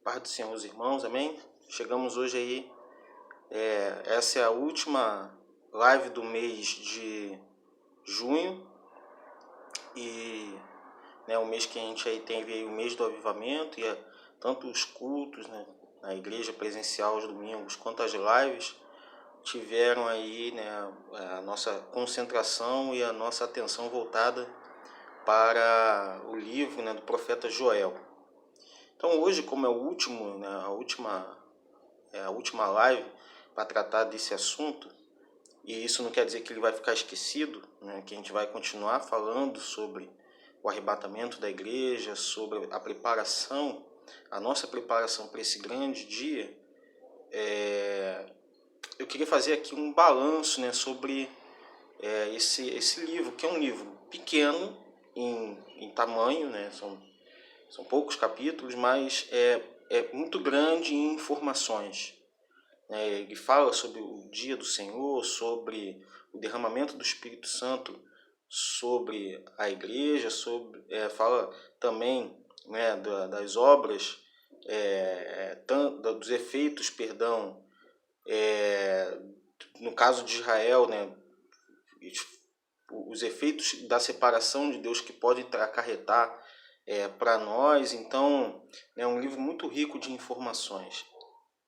Paz do Senhor, os irmãos, amém? Chegamos hoje aí, essa é a última live do mês de junho e o mês que a gente aí teve aí o mês do avivamento e tanto os cultos, né, na igreja presencial aos domingos, quanto as lives tiveram aí, a nossa concentração e a nossa atenção voltada para o livro, do profeta Joel. Então hoje, como é o último, a última live para tratar desse assunto, e isso não quer dizer que ele vai ficar esquecido, que a gente vai continuar falando sobre o arrebatamento da igreja, sobre a preparação, a nossa preparação para esse grande dia. Eu queria fazer aqui um balanço, sobre esse livro, que é um livro pequeno em tamanho, são poucos capítulos, mas é muito grande em informações. Ele fala sobre o dia do Senhor, sobre o derramamento do Espírito Santo sobre a igreja, fala também das obras, dos efeitos, no caso de Israel, os efeitos da separação de Deus que pode acarretar para nós. Então, é um livro muito rico de informações.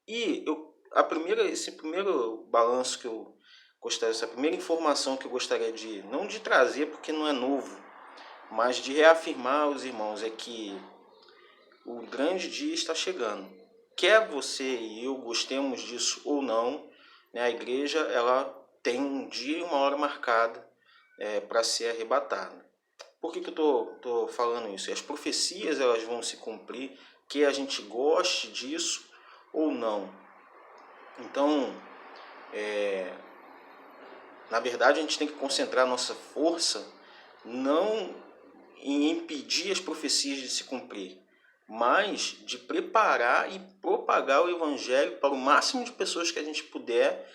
E esse primeiro balanço que eu gostaria, essa primeira informação que eu gostaria não de trazer porque não é novo, mas de reafirmar aos irmãos, é que o grande dia está chegando. Quer você e eu gostemos disso ou não, a igreja ela tem um dia e uma hora marcada para ser arrebatada. Por que eu estou falando isso? As profecias elas vão se cumprir, que a gente goste disso ou não. Então, na verdade, a gente tem que concentrar nossa força não em impedir as profecias de se cumprir, mas de preparar e propagar o Evangelho para o máximo de pessoas que a gente puder,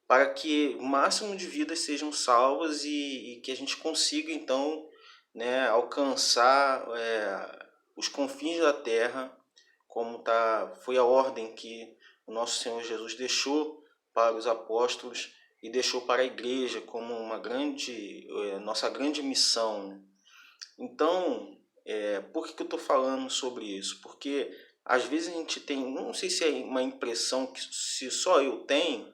para que o máximo de vidas sejam salvas e que a gente consiga, então, alcançar os confins da terra, como foi a ordem que o nosso Senhor Jesus deixou para os apóstolos e deixou para a igreja como nossa grande missão. Então, por que eu estou falando sobre isso? Porque às vezes a gente tem, não sei se é uma impressão que se só eu tenho,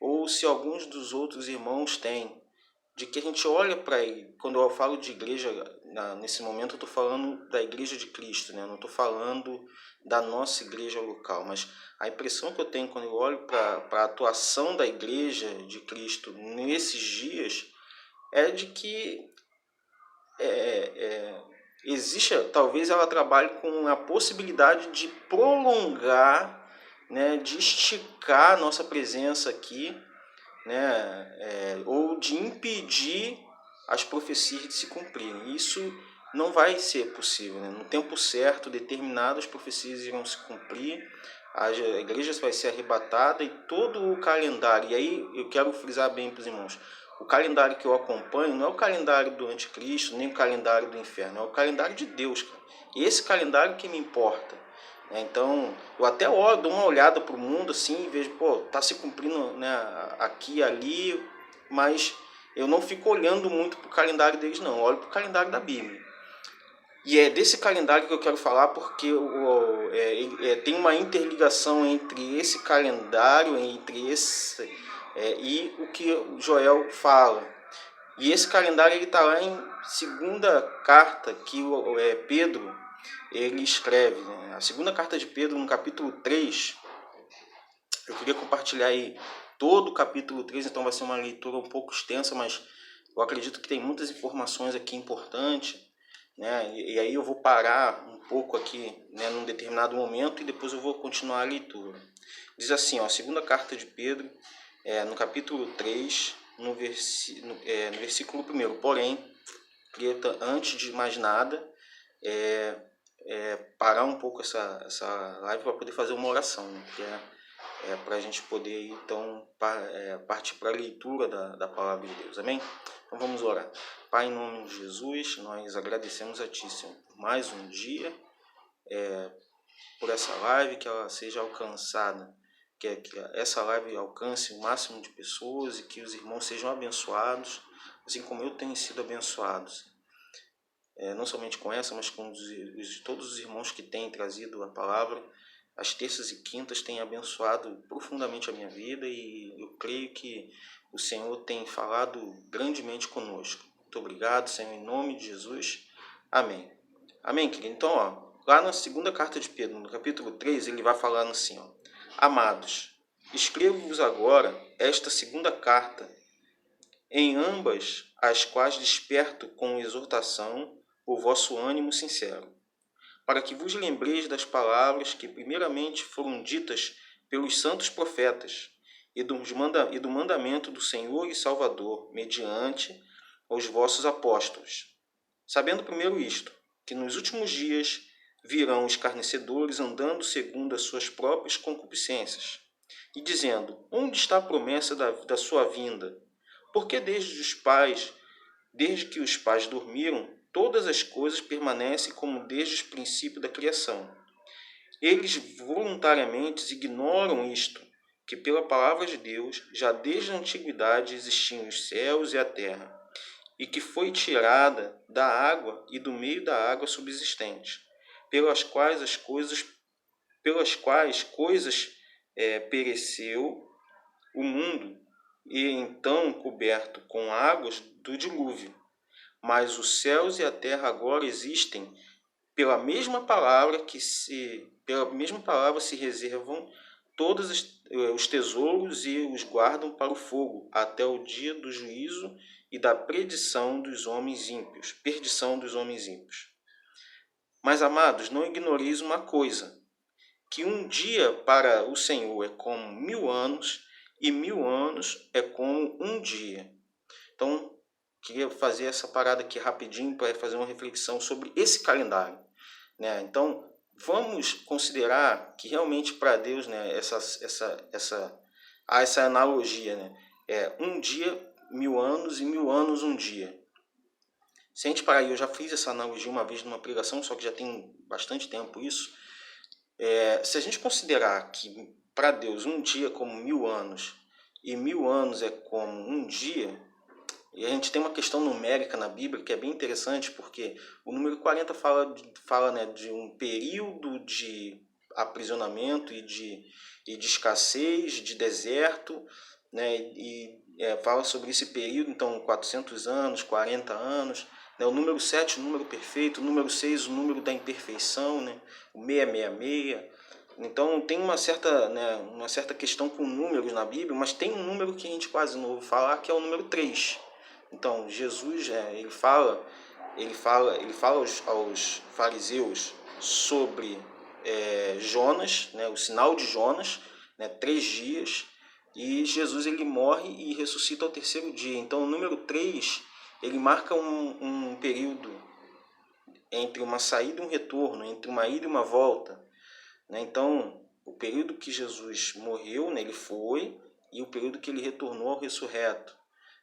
ou se alguns dos outros irmãos têm, de que a gente olha para ele. Quando eu falo de igreja, nesse momento eu estou falando da igreja de Cristo, não estou falando da nossa igreja local, mas a impressão que eu tenho quando eu olho para a atuação da igreja de Cristo nesses dias é de que existe, talvez ela trabalhe com a possibilidade de prolongar, de esticar a nossa presença aqui, ou de impedir as profecias de se cumprirem. Isso não vai ser possível. No tempo certo, determinadas profecias irão se cumprir, a igreja vai ser arrebatada e todo o calendário, e aí eu quero frisar bem para os irmãos, o calendário que eu acompanho não é o calendário do anticristo, nem o calendário do inferno, é o calendário de Deus, cara. E esse calendário que me importa. Então, eu até dou uma olhada para o mundo assim, e vejo, tá se cumprindo, aqui e ali, mas eu não fico olhando muito para o calendário deles, não. Eu olho para o calendário da Bíblia. E é desse calendário que eu quero falar, porque tem uma interligação entre esse calendário, e o que Joel fala. E esse calendário está lá em segunda carta que Pedro ele escreve. A segunda carta de Pedro, no capítulo 3, eu queria compartilhar aí todo o capítulo 3, então vai ser uma leitura um pouco extensa, mas eu acredito que tem muitas informações aqui importantes, e aí eu vou parar um pouco aqui, num determinado momento, e depois eu vou continuar a leitura. Diz assim, a segunda carta de Pedro, no capítulo 3, no versículo 1, porém, queria, antes de mais nada, parar um pouco essa live para poder fazer uma oração, que para a gente poder então partir para a leitura da palavra de Deus, amém? Então vamos orar. Pai, em nome de Jesus, nós agradecemos a Ti, Senhor, por mais um dia, por essa live, que ela seja alcançada, que essa live alcance o máximo de pessoas e que os irmãos sejam abençoados, assim como eu tenho sido abençoado. Não somente com essa, mas com todos os irmãos que têm trazido a palavra. As terças e quintas têm abençoado profundamente a minha vida e eu creio que o Senhor tem falado grandemente conosco. Muito obrigado, Senhor, em nome de Jesus. Amém. Amém, querido? Então, lá na segunda carta de Pedro, no capítulo 3, ele vai falando assim, Amados, escrevo-vos agora esta segunda carta, em ambas as quais desperto com exortação o vosso ânimo sincero, para que vos lembreis das palavras que primeiramente foram ditas pelos santos profetas e do mandamento do Senhor e Salvador, mediante os vossos apóstolos. Sabendo primeiro isto, que nos últimos dias virão escarnecedores andando segundo as suas próprias concupiscências, e dizendo, onde está a promessa da sua vinda? Porque desde que os pais dormiram, todas as coisas permanecem como desde os princípios da criação. Eles voluntariamente ignoram isto, que pela palavra de Deus, já desde a antiguidade existiam os céus e a terra, e que foi tirada da água e do meio da água subsistente, pelas quais coisas pereceu o mundo, e então coberto com águas do dilúvio. Mas os céus e a terra agora existem pela mesma palavra se reservam todos os tesouros e os guardam para o fogo, até o dia do juízo e da perdição dos homens ímpios. Mas, amados, não ignoreis uma coisa, que um dia para o Senhor é como 1000 anos, e 1000 anos é como um dia. Então, queria fazer essa parada aqui rapidinho para fazer uma reflexão sobre esse calendário, né? Então, vamos considerar que realmente para Deus, né, essa analogia, né? Um dia, 1000 anos, e 1000 anos, um dia. Se a gente parar, eu já fiz essa analogia uma vez numa pregação, só que já tem bastante tempo isso. Se a gente considerar que para Deus um dia é como 1000 anos e 1000 anos é como um dia, e a gente tem uma questão numérica na Bíblia que é bem interessante, porque o número 40 fala, né, de um período de aprisionamento e de escassez, de deserto, né, fala sobre esse período, então 400 anos, 40 anos. O número 7, o número perfeito, o número 6, o número da imperfeição, né? O 666. Então tem uma certa questão com números na Bíblia, mas tem um número que a gente quase não ouve falar, que é o número 3. Então Jesus, ele fala aos fariseus sobre Jonas, né? O sinal de Jonas, né? 3 dias, e Jesus ele morre e ressuscita ao terceiro dia. Então o número 3, ele marca um período entre uma saída e um retorno, entre uma ida e uma volta, né? Então, o período que Jesus morreu, né, ele foi, e o período que ele retornou ao ressurreto,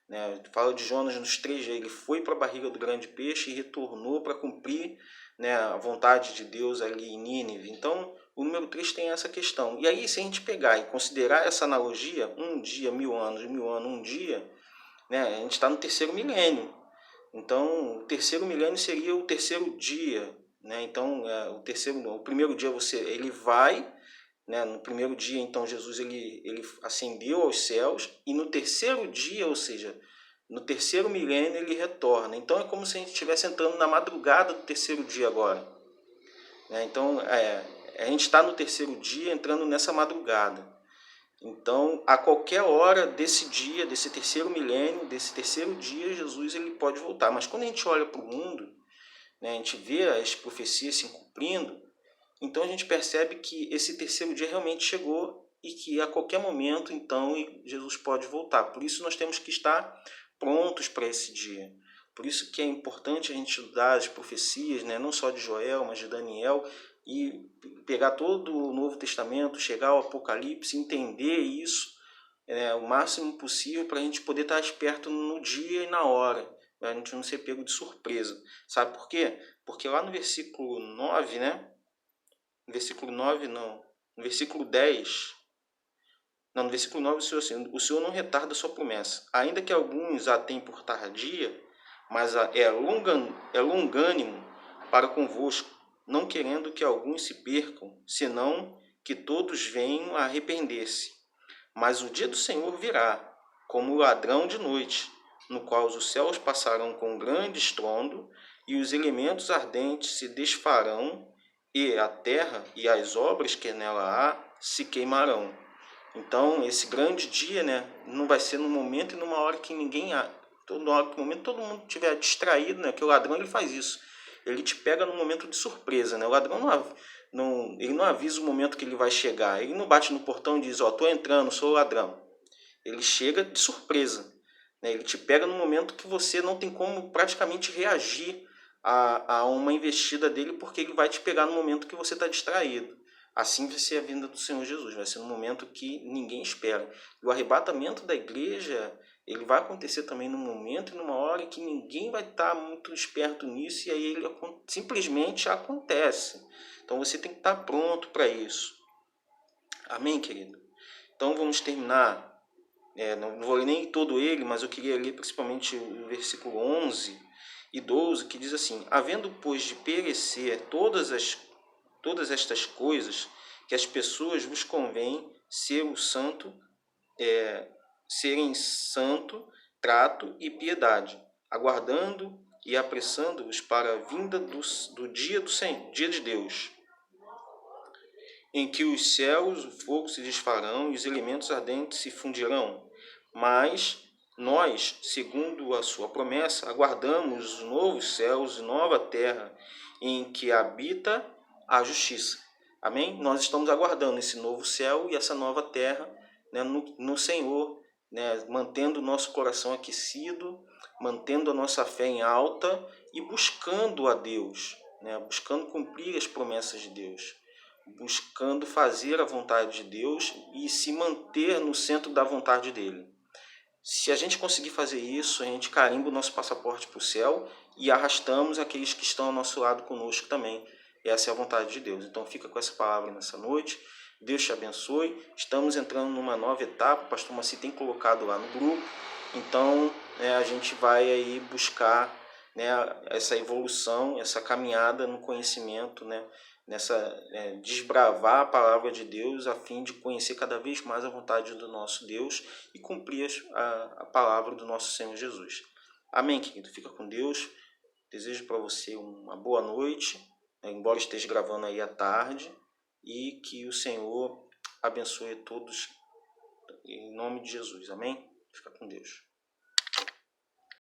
né? Fala de Jonas nos 3 dias, ele foi para a barriga do grande peixe e retornou para cumprir, né, a vontade de Deus ali em Nínive. Então, o número 3 tem essa questão. E aí, se a gente pegar e considerar essa analogia, um dia, 1000 anos, 1000 anos, um dia, né, a gente está no terceiro milênio. Então, o terceiro milênio seria o terceiro dia, né? Então, o primeiro dia ele vai, né? No primeiro dia, então Jesus ele ascendeu aos céus, e no terceiro dia, ou seja, no terceiro milênio ele retorna. Então é como se a gente estivesse entrando na madrugada do terceiro dia agora, né? Então a gente está no terceiro dia entrando nessa madrugada. Então, a qualquer hora desse dia, desse terceiro milênio, desse terceiro dia, Jesus ele pode voltar. Mas quando a gente olha para o mundo, né, a gente vê as profecias se cumprindo, então a gente percebe que esse terceiro dia realmente chegou e que a qualquer momento, então, Jesus pode voltar. Por isso nós temos que estar prontos para esse dia. Por isso que é importante a gente estudar as profecias, né, não só de Joel, mas de Daniel, e pegar todo o Novo Testamento, chegar ao Apocalipse, entender isso o máximo possível para a gente poder estar esperto no dia e na hora, para a gente não ser pego de surpresa. Sabe por quê? Porque lá no versículo 9, né? no versículo 9 não, no versículo 10, não, no versículo 9 o Senhor assim, o Senhor não retarda a sua promessa, ainda que alguns a tenham por tardia, mas é longânimo para convosco, não querendo que alguns se percam, senão que todos venham a arrepender-se. Mas o dia do Senhor virá, como o ladrão de noite, no qual os céus passarão com grande estrondo, e os elementos ardentes se desfarão, e a terra e as obras que nela há se queimarão. Então, esse grande dia, né, não vai ser no momento e numa hora que ninguém no momento todo mundo estiver distraído, né? Que o ladrão ele faz isso. Ele te pega no momento de surpresa, né? O ladrão ele não avisa o momento que ele vai chegar. Ele não bate no portão e diz, ó, tô entrando, sou o ladrão. Ele chega de surpresa, né? Ele te pega no momento que você não tem como praticamente reagir a uma investida dele, porque ele vai te pegar no momento que você está distraído. Assim vai ser a vinda do Senhor Jesus, vai ser no momento que ninguém espera. E o arrebatamento da igreja, ele vai acontecer também num momento e numa hora que ninguém vai estar muito esperto nisso, e aí ele simplesmente acontece. Então você tem que estar pronto para isso. Amém, querido? Então vamos terminar. Não vou ler nem todo ele, mas eu queria ler principalmente o versículo 11 e 12, que diz assim: havendo, pois, de perecer todas estas coisas, que as pessoas vos convém serem santo, trato e piedade, aguardando e apressando-vos para a vinda do dia do Senhor, dia de Deus, em que os céus, o fogo se desfarão e os elementos ardentes se fundirão. Mas nós, segundo a sua promessa, aguardamos os novos céus e nova terra em que habita a justiça. Amém? Nós estamos aguardando esse novo céu e essa nova terra, né, no Senhor, né, mantendo o nosso coração aquecido, mantendo a nossa fé em alta e buscando a Deus, né, buscando cumprir as promessas de Deus, buscando fazer a vontade de Deus e se manter no centro da vontade dele. Se a gente conseguir fazer isso, a gente carimba o nosso passaporte para o céu e arrastamos aqueles que estão ao nosso lado conosco também. Essa é a vontade de Deus. Então fica com essa palavra nessa noite. Deus te abençoe. Estamos entrando numa nova etapa. O pastor Maci tem colocado lá no grupo. Então a gente vai aí buscar, né, essa evolução, essa caminhada no conhecimento, né, desbravar a palavra de Deus a fim de conhecer cada vez mais a vontade do nosso Deus e cumprir a palavra do nosso Senhor Jesus. Amém, querido? Fica com Deus. Desejo para você uma boa noite, né, embora esteja gravando aí à tarde, e que o Senhor abençoe a todos em nome de Jesus. Amém? Fica com Deus.